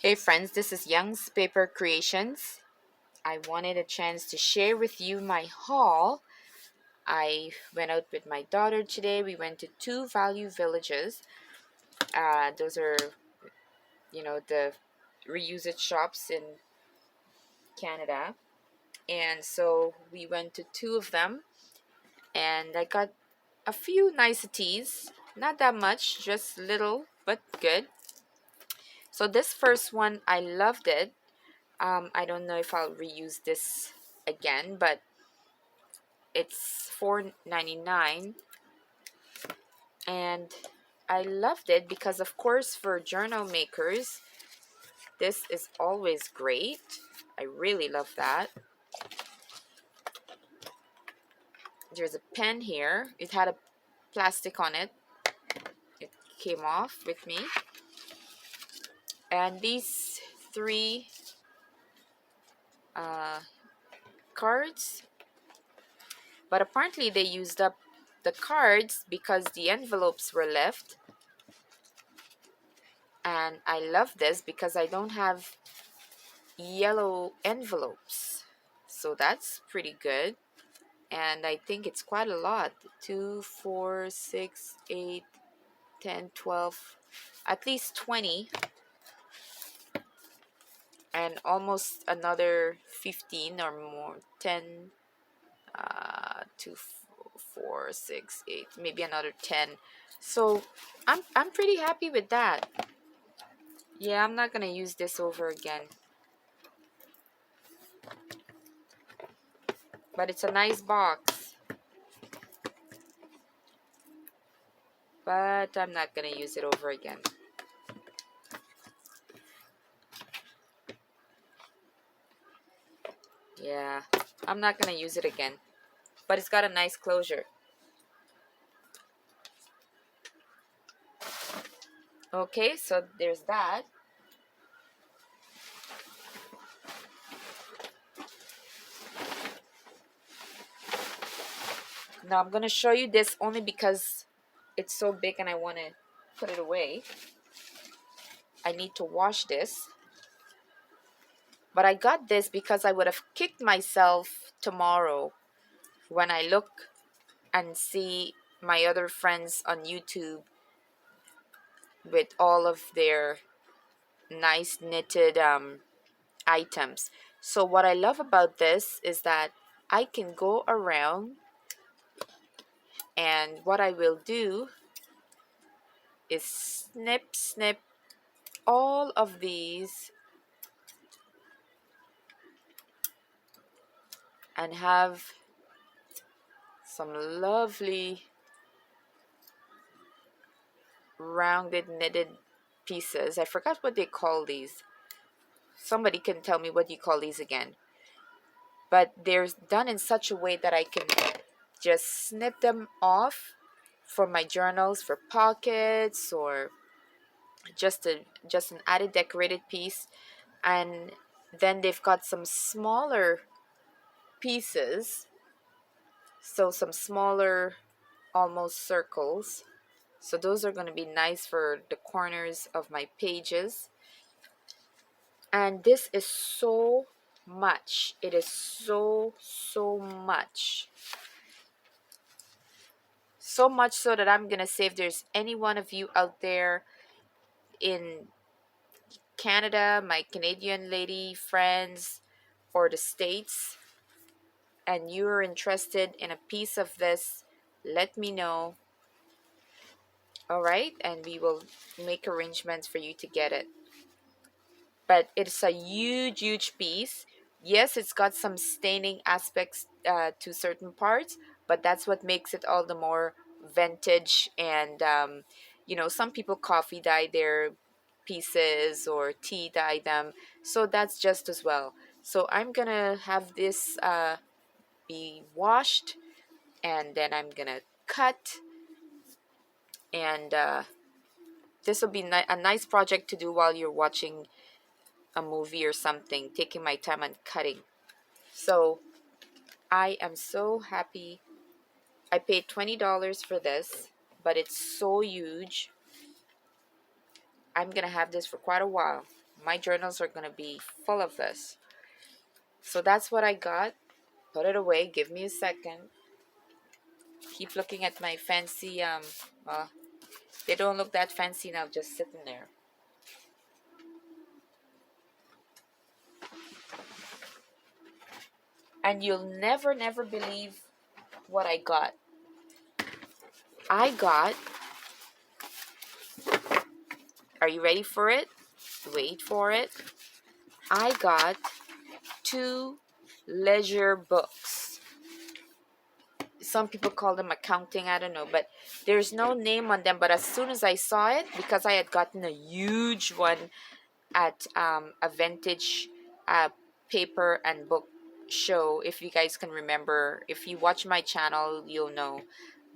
Hey friends, this is Youngspapercreations. I wanted a chance to share with you my haul. I went out with my daughter today. We went to two value villages. Those are, the reusage shops in Canada. And so we went to two of them and I got a few niceties. Not that much, just little, but good. So this first one, I loved it. I don't know if I'll reuse this again, but it's $4.99 and I loved it because, of course, for journal makers, this is always great. I really love that. There's a pen here. It had a plastic on it. It came off with me. And these three cards, but apparently they used up the cards because the envelopes were left. And I love this because I don't have yellow envelopes, so that's pretty good. And I think it's quite a lot. 2, 4, 6, 8, 10, 12, at least 20, and almost another 15 or more. 10, 2, 4, 6, 8, maybe another 10. So I'm pretty happy with that. Yeah, I'm not gonna use this over again, but it's a nice box. But I'm not gonna use it over again. Yeah, I'm not gonna use it again, but it's got a nice closure. Okay, so there's that. Now I'm gonna show you this only because it's so big and I want to put it away. I need to wash this. But I got this because I would have kicked myself tomorrow when I look and see my other friends on YouTube with all of their nice knitted items. So what I love about this is that I can go around, and what I will do is snip all of these and have some lovely rounded knitted pieces. I forgot what they call these. Somebody can tell me what you call these again. But they're done in such a way that I can just snip them off for my journals, for pockets, or just an added decorated piece. And then they've got some smaller pieces, so some smaller almost circles. So those are going to be nice for the corners of my pages. And this is so much. It is so much. So much so that I'm going to say, if there's any one of you out there in Canada, my Canadian lady friends, or the States, and you're interested in a piece of this, let me know. All right, and we will make arrangements for you to get it. But it's a huge piece. Yes, it's got some staining aspects to certain parts, but that's what makes it all the more vintage. And some people coffee dye their pieces or tea dye them, so that's just as well. So I'm gonna have this be washed, and then I'm gonna cut, and this will be a nice project to do while you're watching a movie or something, taking my time and cutting. So I am so happy. I paid $20 for this, but it's so huge. I'm gonna have this for quite a while. My journals are gonna be full of this. So that's what I got. Put it away. Give me a second. Keep looking at my fancy, well, they don't look that fancy now, just sitting there. And you'll never believe what I got. I got, are you ready for it? Wait for it. I got 2 leisure books. Some people call them accounting, I don't know, but there's no name on them. But as soon as I saw it, because I had gotten a huge one at a vintage paper and book show, if you guys can remember, if you watch my channel, you'll know.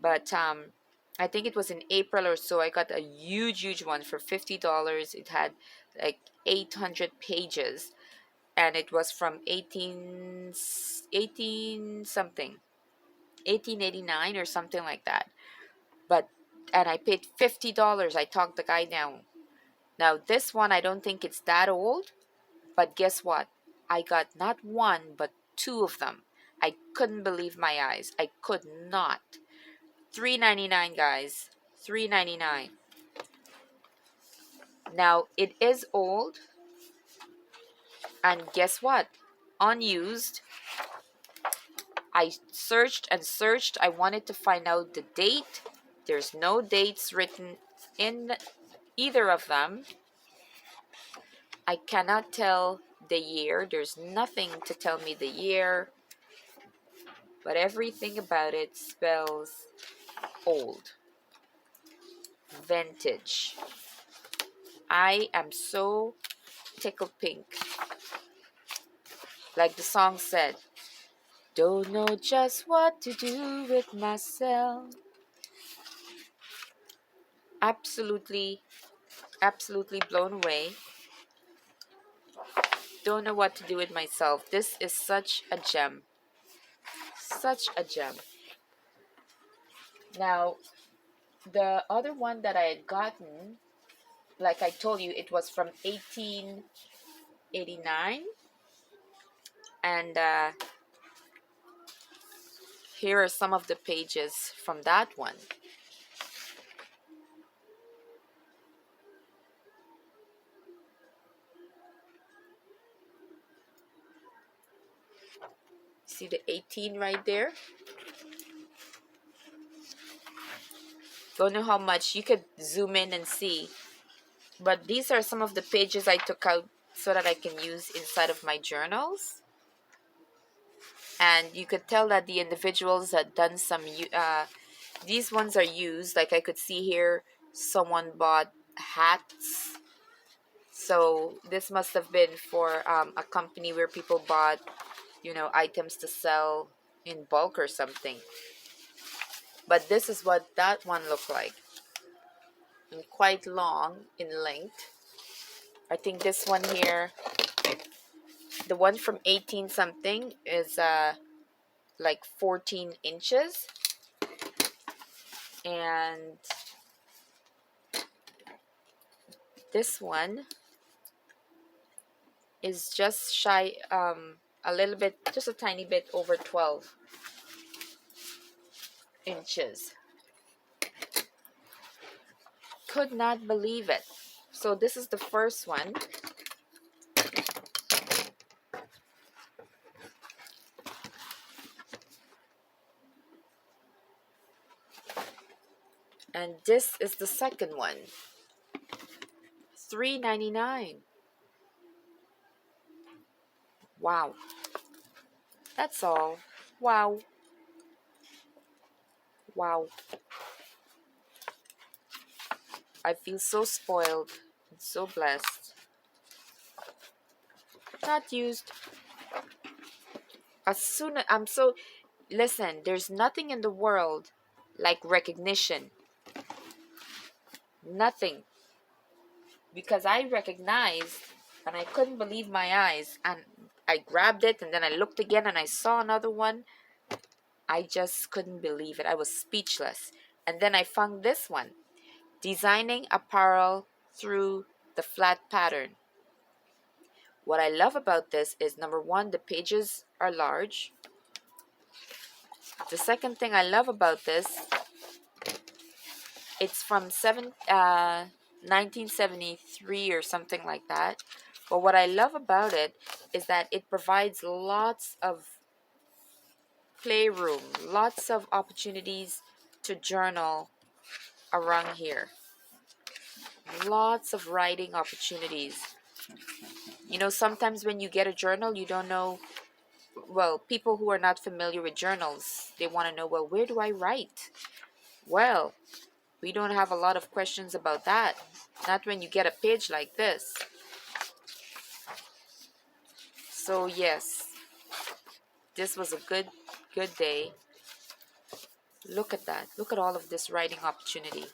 But I think it was in April or so, I got a huge one for $50. It had like 800 pages, and it was from 18 something, 1889 or something like that. But and I paid $50. I talked the guy down. Now this one, I don't think it's that old, but guess what? I got not one but 2 of them. I couldn't believe my eyes. I could not. $3.99, guys. $3.99. Now it is old, and guess what? Unused. I searched and searched. I wanted to find out the date. There's no dates written in either of them. I cannot tell the year. There's nothing to tell me the year. But everything about it spells old. Vintage. I am so tickled pink. Like the song said, don't know just what to do with myself. Absolutely blown away. Don't know what to do with myself. This is such a gem. Such a gem. Now, the other one that I had gotten, like I told you, it was from 1889. And here are some of the pages from that one. See the 18 right there? Don't know how much. You could zoom in and see. But these are some of the pages I took out so that I can use inside of my journals. And you could tell that the individuals had done some, these ones are used. Like I could see here, someone bought hats. So this must have been for a company where people bought, items to sell in bulk or something. But this is what that one looked like. And quite long in length. I think this one here, the one from 18 something, is like 14 inches. And this one is just shy, a little bit, just a tiny bit over 12 inches. Could not believe it. So this is the first one. And this is the second one. $3.99. Wow. That's all. Wow. Wow. I feel so spoiled and so blessed. Not used. As soon as I'm so, listen, there's nothing in the world like recognition. Nothing. Because I recognized and I couldn't believe my eyes, and I grabbed it and then I looked again and I saw another one. I just couldn't believe it. I was speechless. And then I found this one. Designing apparel through the flat pattern. What I love about this is, number one, the pages are large. The second thing I love about this, it's from 1973 or something like that. But what I love about it is that it provides lots of playroom, lots of opportunities to journal around here. Lots of writing opportunities. You know, sometimes when you get a journal, you don't know, well, people who are not familiar with journals, they want to know, well, where do I write? Well, we don't have a lot of questions about that. Not when you get a page like this. So yes, this was a good day. Look at that. Look at all of this writing opportunity.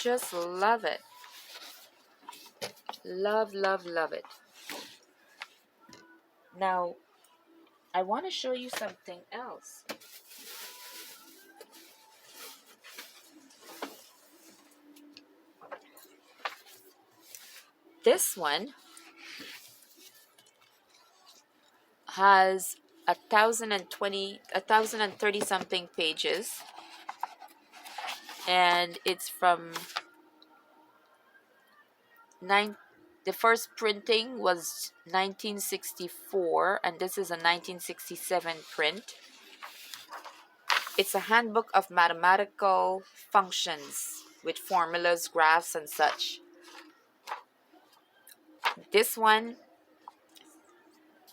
Just love it. Love, love, love it. Now, I want to show you something else. This one has 1,030 something pages, and it's from the first printing was 1964, and this is a 1967 print. It's a handbook of mathematical functions with formulas, graphs, and such. This one,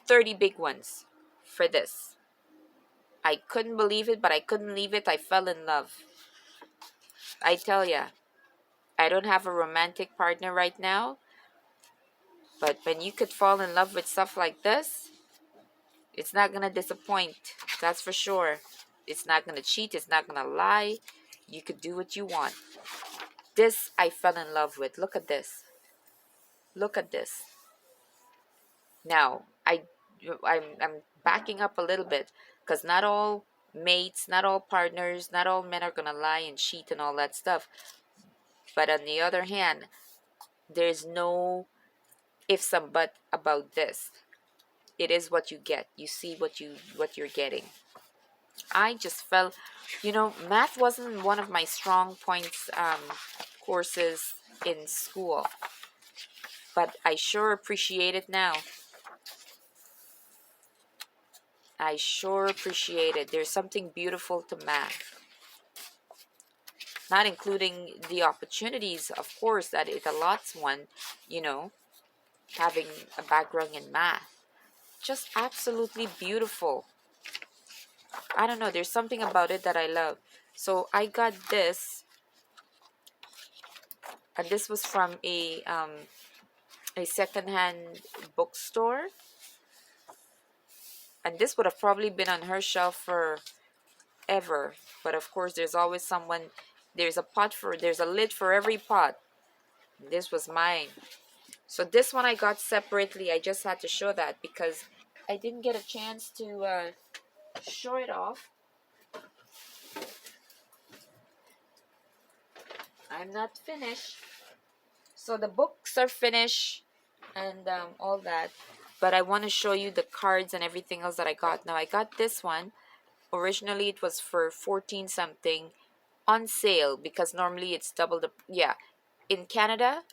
30 big ones for this. I couldn't believe it, but I couldn't leave it. I fell in love. I tell ya, I don't have a romantic partner right now, but when you could fall in love with stuff like this, it's not gonna disappoint. That's for sure. It's not gonna cheat. It's not gonna lie. You could do what you want. This I fell in love with. Look at this. Look at this. Now, I'm backing up a little bit, because not all mates, not all partners, not all men are gonna lie and cheat and all that stuff. But on the other hand, there's no ifs and buts about this. It is what you get. You see what you're getting. I just felt, math wasn't one of my strong points courses in school, but I sure appreciate it now. I sure appreciate it. There's something beautiful to math. Not including the opportunities, of course, that it allots one, having a background in math. Just absolutely beautiful. I don't know, there's something about it that I love. So I got this, and this was from a secondhand bookstore. And this would have probably been on her shelf forever. But of course, there's always someone, there's a lid for every pot. This was mine. So this one I got separately. I just had to show that because I didn't get a chance to show it off. I'm not finished. So the books are finished and all that. But I want to show you the cards and everything else that I got. Now I got this one. Originally it was for 14 something on sale, because normally it's double the, yeah, in Canada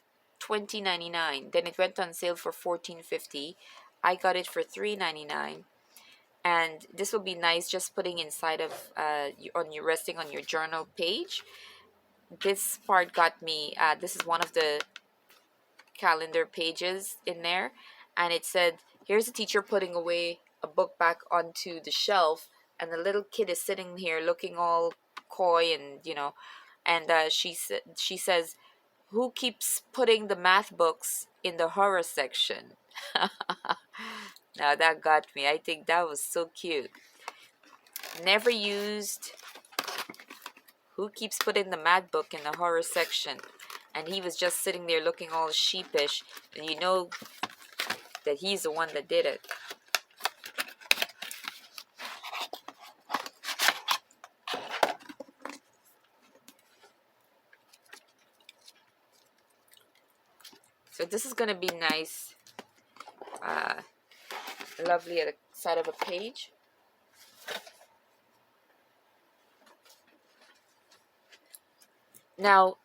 $20.99. Then it went on sale for $14.50. I got it for $3.99. And this will be nice just putting inside of resting on your journal page. This part got me, this is one of the calendar pages in there, and it said, here's a teacher putting away a book back onto the shelf, and the little kid is sitting here looking all coy, and she says, who keeps putting the math books in the horror section? Now that got me. I think that was so cute. Never used. Who keeps putting the math book in the horror section? And he was just sitting there looking all sheepish, and you know that he's the one that did it. So this is gonna be nice, lovely at the side of a page. Now,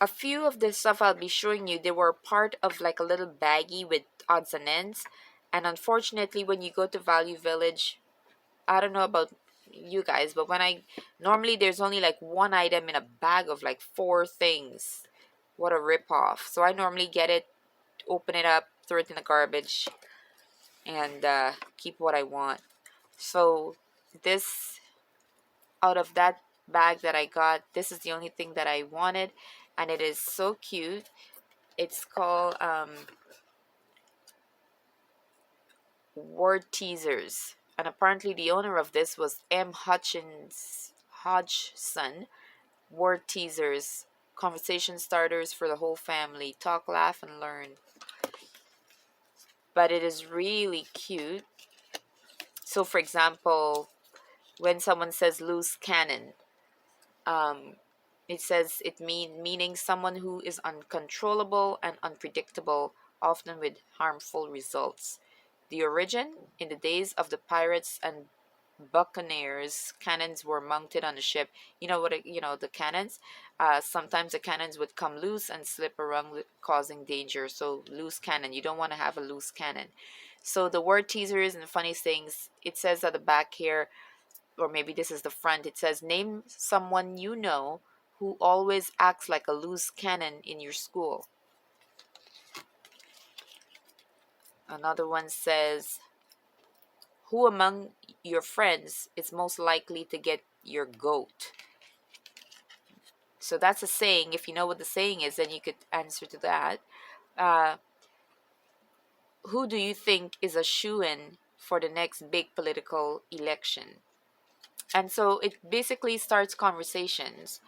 a few of the stuff I'll be showing you, they were part of like a little baggie with odds and ends. And unfortunately, when you go to Value Village, I don't know about you guys, but when I normally there's only like one item in a bag of like 4 things. What a ripoff. So I normally get it, open it up, throw it in the garbage, and keep what I want. So this, out of that bag that I got, this is the only thing that I wanted, and it is so cute. It's called Word Teasers, and apparently the owner of this was M. Hodgson. Word Teasers, conversation starters for the whole family. Talk, laugh, and learn. But it is really cute. So, for example, when someone says loose cannon, um, it says meaning someone who is uncontrollable and unpredictable, often with harmful results. The origin: in the days of the pirates and buccaneers, cannons were mounted on the ship. You know what? You know the cannons. Sometimes the cannons would come loose and slip around, causing danger. So loose cannon. You don't want to have a loose cannon. So the word teasers and funny things. It says at the back here, or maybe this is the front. It says, name someone you know who always acts like a loose cannon in your school. Another one says, who among your friends is most likely to get your goat? So that's a saying. If you know what the saying is, then you could answer to that. Uh, who do you think is a shoo-in for the next big political election? And so it basically starts conversations.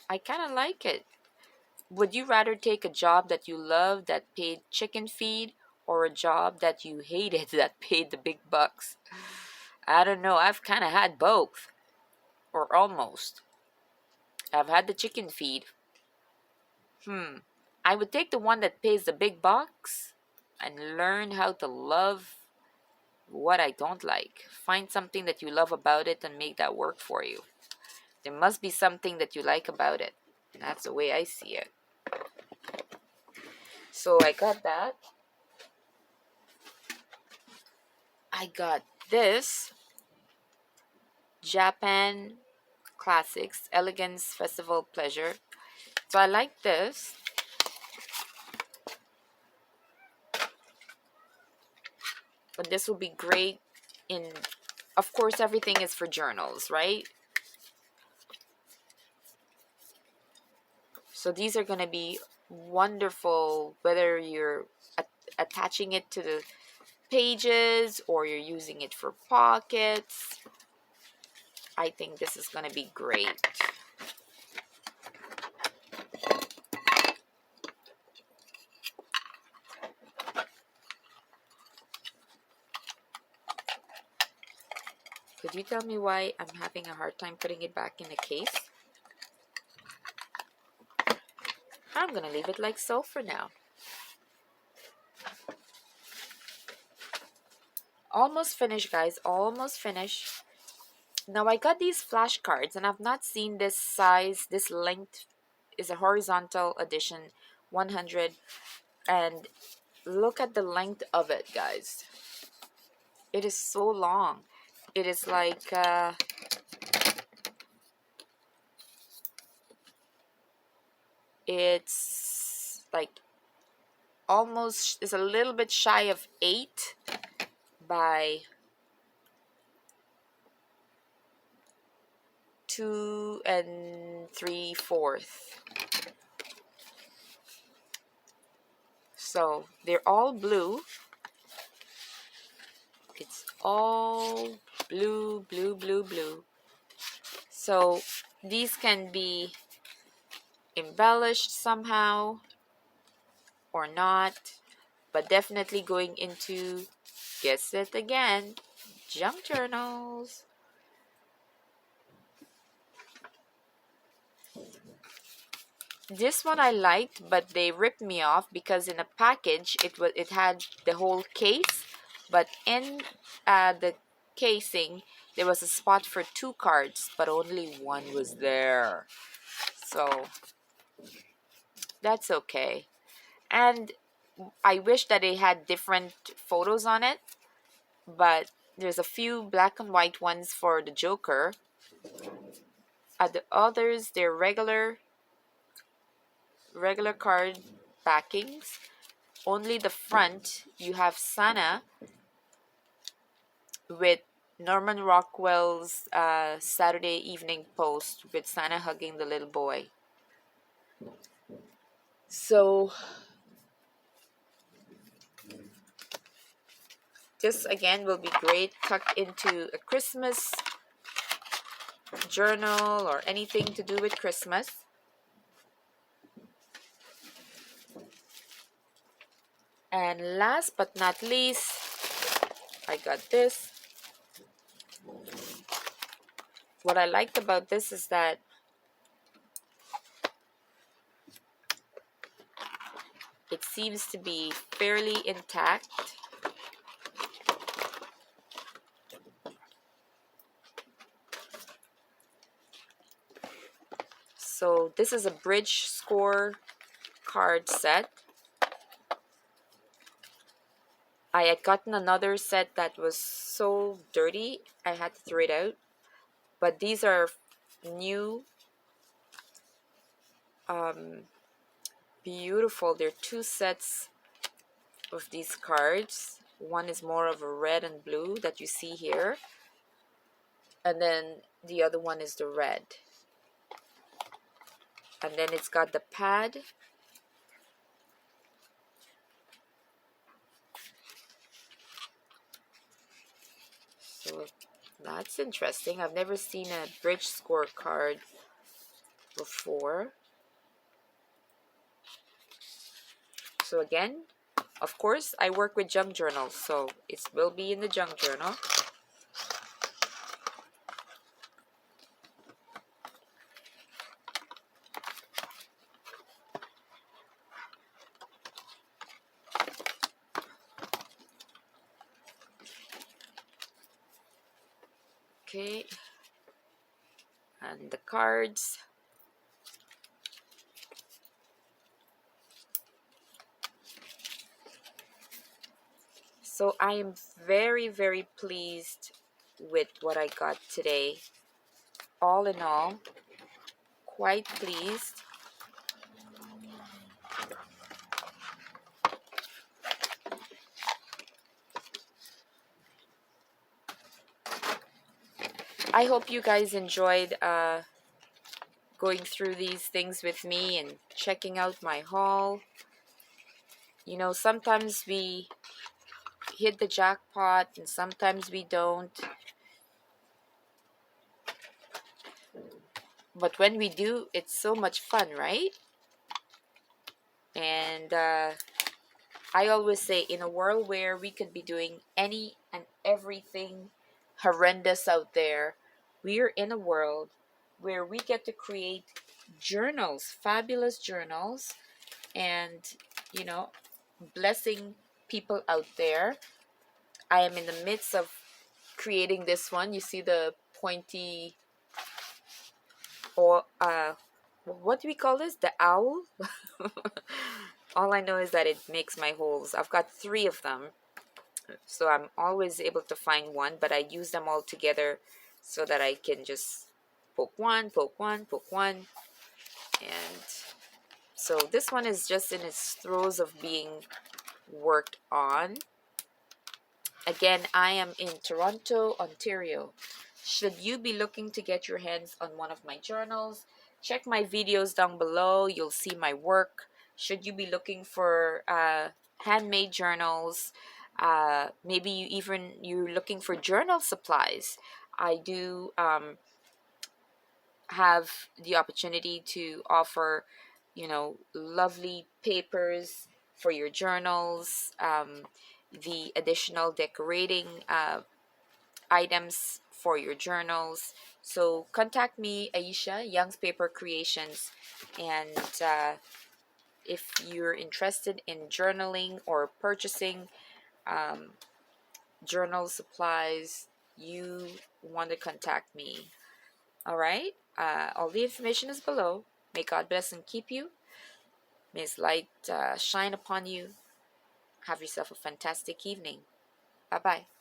I kind of like it. Would you rather take a job that you love that paid chicken feed, or a job that you hated that paid the big bucks? I don't know. I've kind of had both, or almost. I've had the chicken feed. I would take the one that pays the big bucks and learn how to love what I don't like. Find something that you love about it and make that work for you. There must be something that you like about it. And that's the way I see it. So I got that. I got this Japan Classics Elegance Festival Pleasure. So I like this. But this will be great in, of course, everything is for journals, right? So these are going to be wonderful whether you're attaching it to the pages or you're using it for pockets. I think this is going to be great. Could you tell me why I'm having a hard time putting it back in the case? I'm going to leave it like so for now. Almost finished, guys. Almost finished. Now I got these flashcards and I've not seen this size. This length is a horizontal edition, 100. And look at the length of it, guys. It is so long. It is like it's like almost, it's a little bit shy of 8 by 2 3/4. So they're all blue. It's all blue, blue, blue, blue. So these can be embellished somehow or not, but definitely going into, guess it again, junk journals. This one I liked, but they ripped me off because in a package it had the whole case, but in the casing there was a spot for two cards, but only one was there. So that's okay. And I wish that they had different photos on it, but there's a few black and white ones for the Joker. The others, they're regular card backings. Only the front, you have Santa with Norman Rockwell's Saturday Evening Post with Santa hugging the little boy. So this again will be great tucked into a Christmas journal or anything to do with Christmas. And last but not least, I got this. What I liked about this is that it seems to be fairly intact. So this is a bridge score card set. I had gotten another set that was so dirty I had to throw it out. But these are new, beautiful. There are two sets of these cards. One is more of a red and blue that you see here. And then the other one is the red. And then it's got the pad. So that's interesting. I've never seen a bridge score card before. So again, of course, I work with junk journals, so it will be in the junk journal. Okay, and the cards. So I am very, very pleased with what I got today. All in all, quite pleased. I hope you guys enjoyed going through these things with me and checking out my haul. You know, sometimes we hit the jackpot and sometimes we don't. But when we do, it's so much fun, right? And I always say, in a world where we could be doing any and everything horrendous out there, we are in a world where we get to create journals, fabulous journals, and, you know, blessing people out there. I am in the midst of creating this one. You see the pointy, or what do we call this? The owl? All I know is that it makes my holes. I've got 3 of them, so I'm always able to find one, but I use them all together so that I can just poke one, poke one, poke one. And so this one is just in its throes of being worked on. Again, I am in Toronto, Ontario. Should you be looking to get your hands on one of my journals, check my videos down below. You'll see my work. Should you be looking for handmade journals, maybe you're looking for journal supplies, I do have the opportunity to offer, you know, lovely papers for your journals, the additional decorating items for your journals. So contact me, Ayesha, Youngspapercreations, and if you're interested in journaling or purchasing um, journal supplies, you want to contact me. All right? All the information is below. May God bless and keep you. May His light shine upon you. Have yourself a fantastic evening. Bye bye.